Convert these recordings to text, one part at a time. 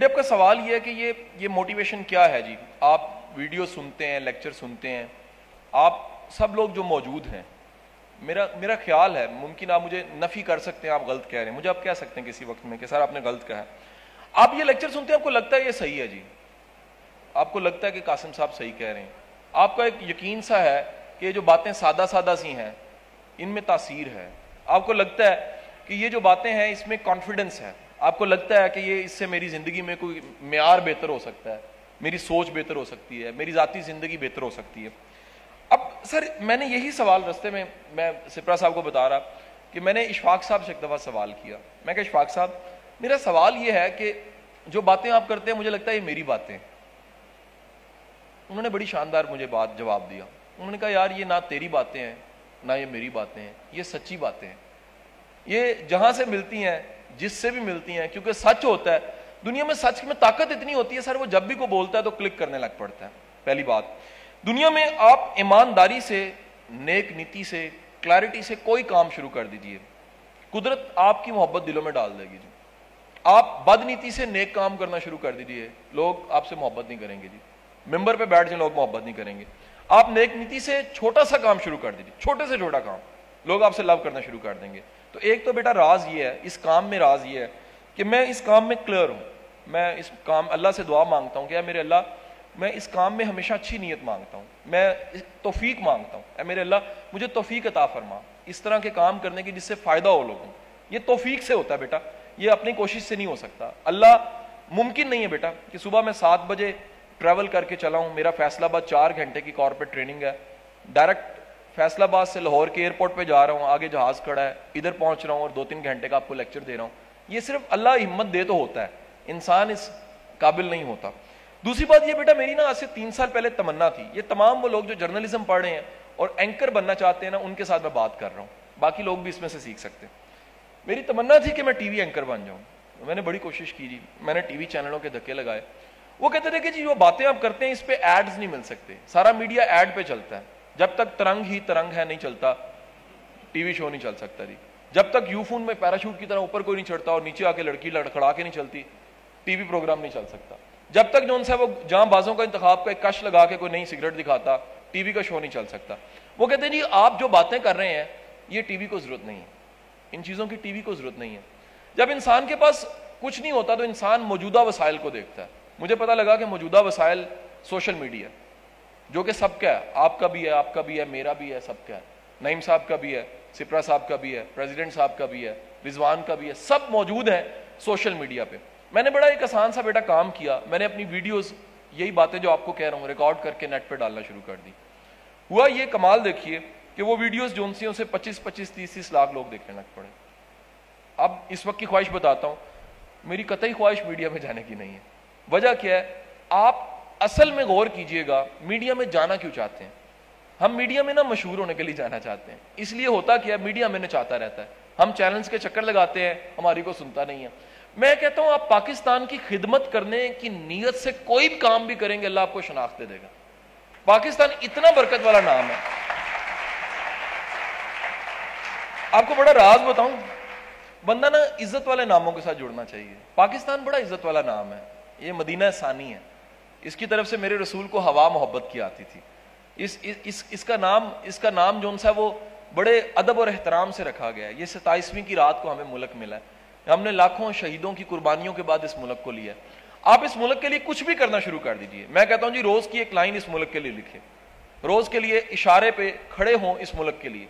بیٹے آپ کا سوال یہ ہے کہ یہ موٹیویشن کیا ہے جی؟ آپ ویڈیو سنتے ہیں، لیکچر سنتے ہیں، آپ سب لوگ جو موجود ہیں، میرا خیال ہے، ممکن آپ مجھے نفی کر سکتے ہیں آپ غلط کہہ رہے ہیں، مجھے آپ کہہ سکتے ہیں کسی وقت میں کہ سر آپ نے غلط کہا ہے. آپ یہ لیکچر سنتے ہیں، آپ کو لگتا ہے یہ صحیح ہے جی، آپ کو لگتا ہے کہ قاسم صاحب صحیح کہہ رہے ہیں، آپ کا ایک یقین سا ہے کہ یہ جو باتیں سادہ سادہ سی ہیں ان میں تاثیر ہے، آپ کو لگتا ہے کہ یہ جو باتیں ہیں اس میں کانفیڈنس ہے، آپ کو لگتا ہے کہ یہ اس سے میری زندگی میں کوئی معیار بہتر ہو سکتا ہے، میری سوچ بہتر ہو سکتی ہے، میری ذاتی زندگی بہتر ہو سکتی ہے. اب سر میں نے یہی سوال رستے میں سپرا صاحب کو بتا رہا کہ میں نے اشفاق صاحب سے ایک دفعہ سوال کیا. میں کہ اشفاق صاحب میرا سوال یہ ہے کہ جو باتیں آپ کرتے ہیں مجھے لگتا ہے یہ میری باتیں. انہوں نے بڑی شاندار مجھے بات جواب دیا. انہوں نے کہا یار یہ نہ تیری باتیں ہیں نہ یہ میری باتیں ہیں، یہ سچی باتیں ہیں، یہ جہاں سے ملتی ہیں، جس سے بھی ملتی ہیں، کیونکہ سچ ہوتا ہے. دنیا میں سچ میں طاقت اتنی ہوتی ہے سر، وہ جب بھی کوئی بولتا ہے تو کلک کرنے لگ پڑتا ہے. پہلی بات، دنیا میں آپ ایمانداری سے، نیک نیتی سے، کلیئرٹی سے کوئی کام شروع کر دیجئے، قدرت آپ کی محبت دلوں میں ڈال دے گی جی. آپ بد نیتی سے نیک کام کرنا شروع کر دیجئے، لوگ آپ سے محبت نہیں کریں گے جی. ممبر پہ بیٹھ جائیں، لوگ محبت نہیں کریں گے. آپ نیک نیتی سے چھوٹا سا کام شروع کر دیجئے، چھوٹے سے چھوٹا کام، لوگ آپ سے لو کرنا شروع کر دیں گے. تو ایک تو بیٹا راز یہ ہے، اس کام میں راز یہ ہے کہ میں اس کام میں کلیئر ہوں. میں اس کام اللہ سے دعا مانگتا ہوں کہ اے میرے اللہ، میں اس کام میں ہمیشہ اچھی نیت مانگتا ہوں، میں توفیق مانگتا ہوں، اے میرے اللہ مجھے توفیق عطا فرما اس طرح کے کام کرنے کی جس سے فائدہ ہو لوگوں. یہ توفیق سے ہوتا ہے بیٹا، یہ اپنی کوشش سے نہیں ہو سکتا. اللہ ممکن نہیں ہے بیٹا کہ صبح میں 7 بجے ٹریول کر کے چلا ہوں، میرا فیصل آباد 4 گھنٹے کی کارپوریٹ ٹریننگ ہے، ڈائریکٹ فیصل آباد سے لاہور کے ایئرپورٹ پہ جا رہا ہوں، آگے جہاز کھڑا ہے، ادھر پہنچ رہا ہوں اور 2-3 گھنٹے کا آپ کو لیکچر دے رہا ہوں. یہ صرف اللہ ہمت دے تو ہوتا ہے، انسان اس قابل نہیں ہوتا. دوسری بات یہ بیٹا، میری نا آج سے 3 سال پہلے تمنا تھی، یہ تمام وہ لوگ جو جرنلزم پڑھ رہے ہیں اور اینکر بننا چاہتے ہیں نا، ان کے ساتھ میں بات کر رہا ہوں، باقی لوگ بھی اس میں سے سیکھ سکتے ہیں. میری تمنا تھی کہ میں ٹی وی اینکر بن جاؤں. میں نے بڑی کوشش کی جی، میں نے ٹی وی چینلوں کے دھکے لگائے. وہ کہتے تھے کہ جی وہ باتیں آپ کرتے ہیں اس پہ ایڈز نہیں مل سکتے، سارا میڈیا ایڈ پہ چلتا ہے، جب تک ترنگ ہی ترنگ ہے نہیں چلتا ٹی وی شو نہیں چل سکتا جی. جب تک یو فون میں پیراشوٹ کی طرح اوپر کوئی نہیں چڑھتا اور نیچے آ کے لڑکی لڑکھڑا کے نہیں چلتی، ٹی وی پروگرام نہیں چل سکتا. جب تک جو ان سے وہ جہاں بازوں کا انتخاب کا ایک کش لگا کے کوئی نئی سگریٹ دکھاتا، ٹی وی کا شو نہیں چل سکتا. وہ کہتے ہیں جی آپ جو باتیں کر رہے ہیں یہ ٹی وی کو ضرورت نہیں ہے، ان چیزوں کی ٹی وی کو ضرورت نہیں ہے. جب انسان کے پاس کچھ نہیں ہوتا تو انسان موجودہ وسائل کو دیکھتا ہے. مجھے پتا لگا کہ موجودہ وسائل سوشل میڈیا جو کہ سب کا ہے، آپ کا بھی ہے، آپ کا بھی ہے، میرا بھی ہے، سب کا ہے، نعیم صاحب کا بھی ہے، سپرا صاحب کا بھی ہے، پریزیڈنٹ صاحب کا بھی ہے، رضوان کا بھی ہے، سب موجود ہیں سوشل میڈیا پہ. میں نے بڑا ایک آسان سا بیٹا کام کیا، میں نے اپنی ویڈیوز یہی باتیں جو آپ کو کہہ رہا ہوں ریکارڈ کر کے نیٹ پہ ڈالنا شروع کر دی. ہوا یہ کمال دیکھیے کہ وہ ویڈیوز جو ان سے 25-30 لاکھ لوگ دیکھنے لگ پڑے. اب اس وقت کی خواہش بتاتا ہوں، میری قطعی خواہش میڈیا میں جانے کی نہیں ہے. وجہ کیا ہے؟ آپ اصل میں غور کیجئے گا، میڈیا میں جانا کیوں چاہتے ہیں؟ ہم میڈیا میں نا مشہور ہونے کے لیے جانا چاہتے ہیں. اس لیے ہوتا کیا ہے، میڈیا میں نے چاہتا رہتا ہے، ہم چینلز کے چکر لگاتے ہیں، ہماری کو سنتا نہیں ہے. میں کہتا ہوں آپ پاکستان کی خدمت کرنے کی نیت سے کوئی بھی کام بھی کریں گے، اللہ آپ کو شناخت دے گا. پاکستان اتنا برکت والا نام ہے. آپ کو بڑا راز بتاؤں، بندہ نا عزت والے ناموں کے ساتھ جڑنا چاہیے. پاکستان بڑا عزت والا نام ہے، یہ مدینہ ثانی ہے. اس کی طرف سے میرے رسول کو ہوا محبت کی آتی تھی. اس کا نام جو سا وہ بڑے ادب اور احترام سے رکھا گیا ہے. یہ 27ویں کی رات کو ہمیں ملک ملا ہے، ہم نے لاکھوں شہیدوں کی قربانیوں کے بعد اس ملک کو لیا. آپ اس ملک کے لیے کچھ بھی کرنا شروع کر دیجئے. میں کہتا ہوں جی روز کی ایک لائن اس ملک کے لیے لکھیں، روز کے لیے اشارے پہ کھڑے ہوں اس ملک کے لیے،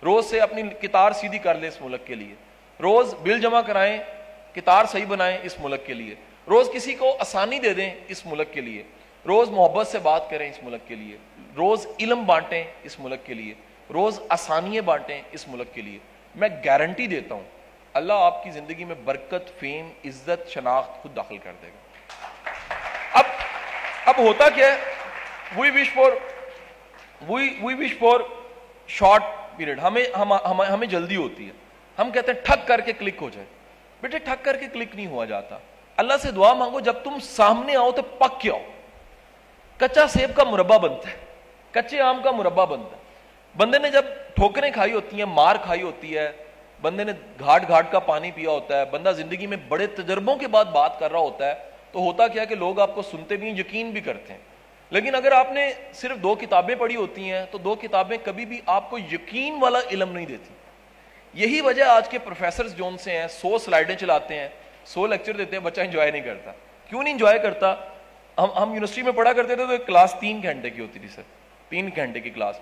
روز سے اپنی کتار سیدھی کر لیں اس ملک کے لیے، روز بل جمع کرائیں، کتار صحیح بنائیں اس ملک کے لیے، روز کسی کو آسانی دے دیں اس ملک کے لیے، روز محبت سے بات کریں اس ملک کے لیے، روز علم بانٹیں اس ملک کے لیے، روز آسانیاں بانٹیں اس ملک کے لیے. میں گارنٹی دیتا ہوں اللہ آپ کی زندگی میں برکت، فیم، عزت، شناخت خود داخل کر دے گا. اب ہوتا کیا ہے، وی وش فور شارٹ پیریڈ. ہمیں جلدی ہوتی ہے، ہم کہتے ہیں ٹھک کر کے کلک ہو جائے. بیٹے ٹھک کر کے کلک نہیں ہوا جاتا. اللہ سے دعا مانگو جب تم سامنے آؤ تو پک کے آؤ. کچا سیب کا مربع بنتا ہے، کچے آم کا مربع بنتا ہے. بندے نے جب ٹھوکریں کھائی ہوتی ہیں، مار کھائی ہوتی ہے، بندے نے گھاٹ گھاٹ کا پانی پیا ہوتا ہے، بندہ زندگی میں بڑے تجربوں کے بعد بات کر رہا ہوتا ہے، تو ہوتا کیا کہ لوگ آپ کو سنتے بھی ہیں, یقین بھی کرتے ہیں. لیکن اگر آپ نے صرف 2 کتابیں پڑھی ہوتی ہیں تو 2 کتابیں کبھی بھی آپ کو یقین والا علم نہیں دیتی. یہی وجہ آج کے پروفیسرز جون سے ہیں, 100 سلائیڈیں چلاتے ہیں, 100 لیکچر دیتے ہیں, بچہ انجوائے نہیں کرتا. کیوں نہیں انجوائے کرتا؟ ہم یونیورسٹی میں پڑھا کرتے تھے تو ایک کلاس 3 گھنٹے کی ہوتی تھی سر, 3 گھنٹے کی کلاس.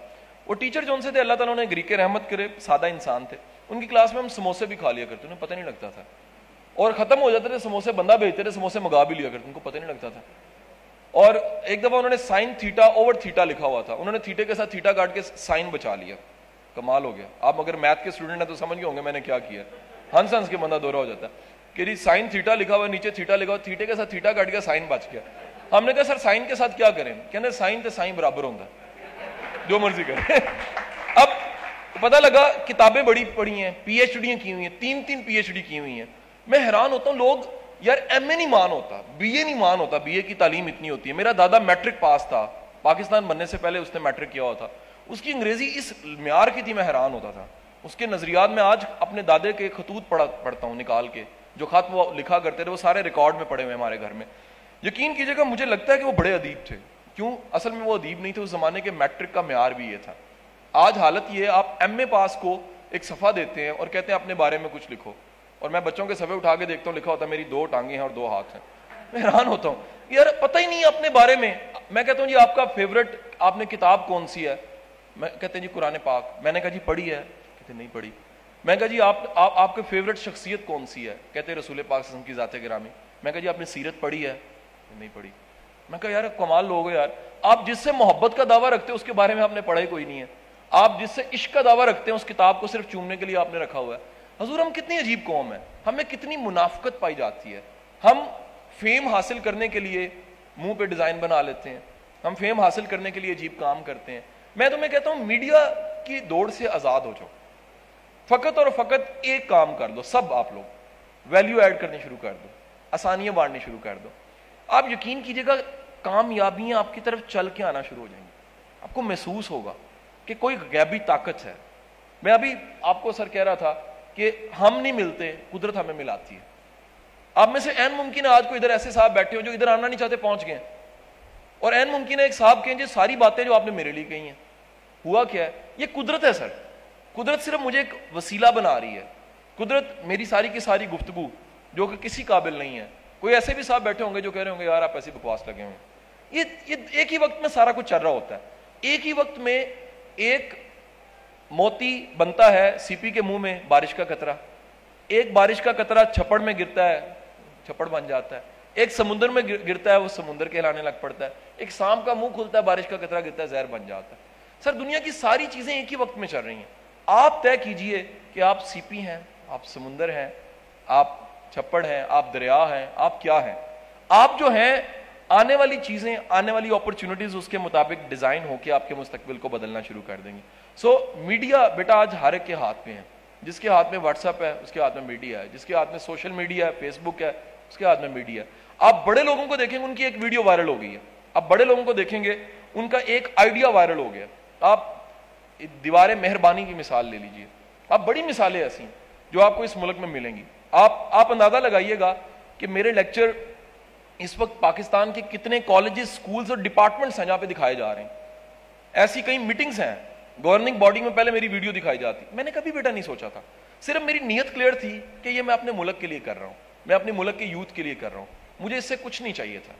وہ ٹیچر جون سے تھے, اللہ تعالیٰ نے گریک رحمت کرے, سادہ انسان تھے. ان کی کلاس میں ہم سموسے بھی کھا لیا کرتے, انہیں پتہ نہیں لگتا تھا. اور ختم ہو جاتے تھے سموسے, بندہ بھیجتے تھے سموسے منگا بھی لیا کرتے, ان کو پتہ نہیں لگتا تھا. اور ایک دفعہ انہوں نے سائن تھیٹا اوور تھیٹا لکھا ہوا تھا, انہوں نے تھیٹے کے ساتھ تھیٹا کاٹ کے سائن بچا لیا. کمال ہو گیا. آپ اگر میتھ کے اسٹوڈنٹ ہیں تو سمجھ گئے ہوں گے میں نے کیا کیا. ہنس ہنس کے بندہ دورہ ہو جاتا ہے کہ جی سائن تھیٹا لکھا ہوا, نیچے تھیٹا لکھا ہوا, تھیٹے کے ساتھ تھیٹا کاٹ کے سائن بچ گیا. ہم نے کہا سر سائن کے ساتھ کیا کریں؟ کہنے سائن تے سائن برابر ہوتا ہے, جو مرضی کریں. اب پتہ لگا کتابیں بڑی پڑھی ہیں, پی ایچ ڈیاں کی ہوئی ہیں, 3 پی ایچ ڈی کی ہوئی ہیں. میں حیران ہوتا ہوں, لوگ یار ایم اے نہیں مان ہوتا, بی اے نہیں مان ہوتا, بی اے کی تعلیم اتنی ہوتی ہے. میرا دادا میٹرک پاس تھا, پاکستان بننے سے پہلے اس نے میٹرک کیا ہوا تھا. اس کی انگریزی اس معیار کی تھی, میں حیران ہوتا تھا. اس کے نظریات میں آج اپنے دادے کے خطوط پڑھتا ہوں نکال کے, جو خط وہ لکھا کرتے تھے وہ سارے ریکارڈ میں پڑے ہوئے ہمارے گھر میں. یقین کیجیے گا مجھے لگتا ہے کہ وہ بڑے ادیب تھے. کیوں؟ اصل میں وہ ادیب نہیں تھے, اس زمانے کے میٹرک کا معیار بھی یہ تھا. آج حالت یہ ہے, آپ ایم اے پاس کو ایک صفحہ دیتے ہیں اور کہتے ہیں اپنے بارے میں کچھ لکھو, اور میں بچوں کے صفحے اٹھا کے دیکھتا ہوں لکھا ہوتا ہے میری 2 ٹانگیں ہیں اور 2 ہاتھ ہیں. میں حیران ہوتا ہوں یار پتہ ہی نہیں اپنے بارے میں. میں کہتا ہوں جی آپ کا فیوریٹ آپ نے کتاب کون سی ہے؟ میں کہتے ہیں جی قرآن پاک. میں نے کہا جی پڑھی ہے؟ کہتے نہیں پڑھی. میں کہا جی آپ کے فیوریٹ شخصیت کون سی ہے؟ کہتے ہیں رسول پاک صلی اللہ علیہ وسلم کی ذات گرامی. میں کہا جی آپ نے سیرت پڑھی ہے؟ نہیں پڑھی. میں کہا یار کمال لوگ ہو یار, آپ جس سے محبت کا دعویٰ رکھتے ہیں اس کے بارے میں آپ نے پڑھا ہی کوئی نہیں ہے. آپ جس سے عشق کا دعویٰ رکھتے ہیں اس کتاب کو صرف چومنے کے لیے آپ نے رکھا ہوا ہے. حضور ہم کتنی عجیب قوم ہے, ہمیں کتنی منافقت پائی جاتی ہے. ہم فیم حاصل کرنے کے لیے منہ پہ ڈیزائن بنا لیتے ہیں, ہم فیم حاصل کرنے کے لیے عجیب کام کرتے ہیں. میں تمہیں کہتا ہوں میڈیا کی دوڑ سے آزاد ہو جاؤ, فقط اور فقط ایک کام کر دو, سب آپ لوگ ویلیو ایڈ کرنی شروع کر دو, آسانیاں بانٹنی شروع کر دو. آپ یقین کیجیے گا کامیابیاں آپ کی طرف چل کے آنا شروع ہو جائیں گی. آپ کو محسوس ہوگا کہ کوئی غیبی طاقت ہے. میں ابھی آپ کو سر کہہ رہا تھا کہ ہم نہیں ملتے, قدرت ہمیں ملاتی ہے. آپ میں سے این ممکن ہے آج کوئی ادھر ایسے صاحب بیٹھے ہو جو ادھر آنا نہیں چاہتے پہنچ گئے, اور این ممکن ہے ایک صاحب کہیں جی ساری باتیں جو آپ نے میرے لیے کہی ہیں. ہوا کیا ہے؟ یہ قدرت ہے سر. قدرت صرف مجھے ایک وسیلہ بنا رہی ہے. قدرت میری ساری کی ساری گفتگو جو کہ کسی قابل نہیں ہے. کوئی ایسے بھی صاحب بیٹھے ہوں گے جو کہہ رہے ہوں گے یار آپ ایسی بکواس لگے ہوئے ہیں. یہ ایک ہی وقت میں سارا کچھ چل رہا ہوتا ہے. ایک ہی وقت میں ایک موتی بنتا ہے سی پی کے منہ میں, بارش کا قطرہ, ایک بارش کا قطرہ چھپڑ میں گرتا ہے, چھپڑ بن جاتا ہے. ایک سمندر میں گرتا ہے, وہ سمندر کہلانے لگ پڑتا ہے. ایک سانپ کا منہ کھلتا ہے, بارش کا قطرہ گرتا ہے, زہر بن جاتا ہے. سر دنیا کی ساری چیزیں ایک ہی وقت میں چل رہی ہیں. آپ طے کیجئے کہ آپ سی پی ہیں, آپ سمندر ہیں, آپ چھپڑ ہیں, آپ دریا ہیں, آپ کیا ہیں. آپ جو ہیں آنے والی چیزیں, آنے والی اپرچونٹیز اس کے مطابق ڈیزائن ہو کے آپ کے مستقبل کو بدلنا شروع کر دیں گے. سو میڈیا بیٹا آج ہر ایک کے ہاتھ میں ہے. جس کے ہاتھ میں واٹس ایپ ہے اس کے ہاتھ میں میڈیا ہے, جس کے ہاتھ میں سوشل میڈیا ہے, فیس بک ہے, اس کے ہاتھ میں میڈیا ہے. آپ بڑے لوگوں کو دیکھیں گے ان کی ایک ویڈیو وائرل ہو گئی ہے. آپ بڑے لوگوں کو دیکھیں گے ان کا ایک آئیڈیا وائرل ہو گیا. آپ دیوار مہربانی کی مثال لے لیجئے. آپ بڑی مثالیں ایسی ہیں جو آپ کو اس ملک میں ملیں گی. آپ اندازہ لگائیے گا کہ میرے لیکچر اس وقت پاکستان کے کتنے کالجز, سکولز اور ڈپارٹمنٹس ہیں جہاں پہ دکھائے جا رہے ہیں. ایسی کئی میٹنگز ہیں گورننگ باڈی میں پہلے میری ویڈیو دکھائی جاتی. میں نے کبھی بیٹا نہیں سوچا تھا. صرف میری نیت کلیئر تھی کہ یہ میں اپنے ملک کے لیے کر رہا ہوں, میں اپنے ملک کے یوتھ کے لیے کر رہا ہوں. مجھے اس سے کچھ نہیں چاہیے تھا,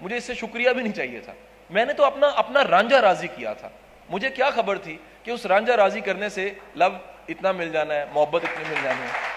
مجھے اس سے شکریہ بھی نہیں چاہیے تھا. میں نے تو اپنا رانجھا راضی کیا تھا. مجھے کیا خبر تھی کہ اس رانجھا راضی کرنے سے لو اتنا مل جانا ہے, محبت اتنی مل جانی ہے.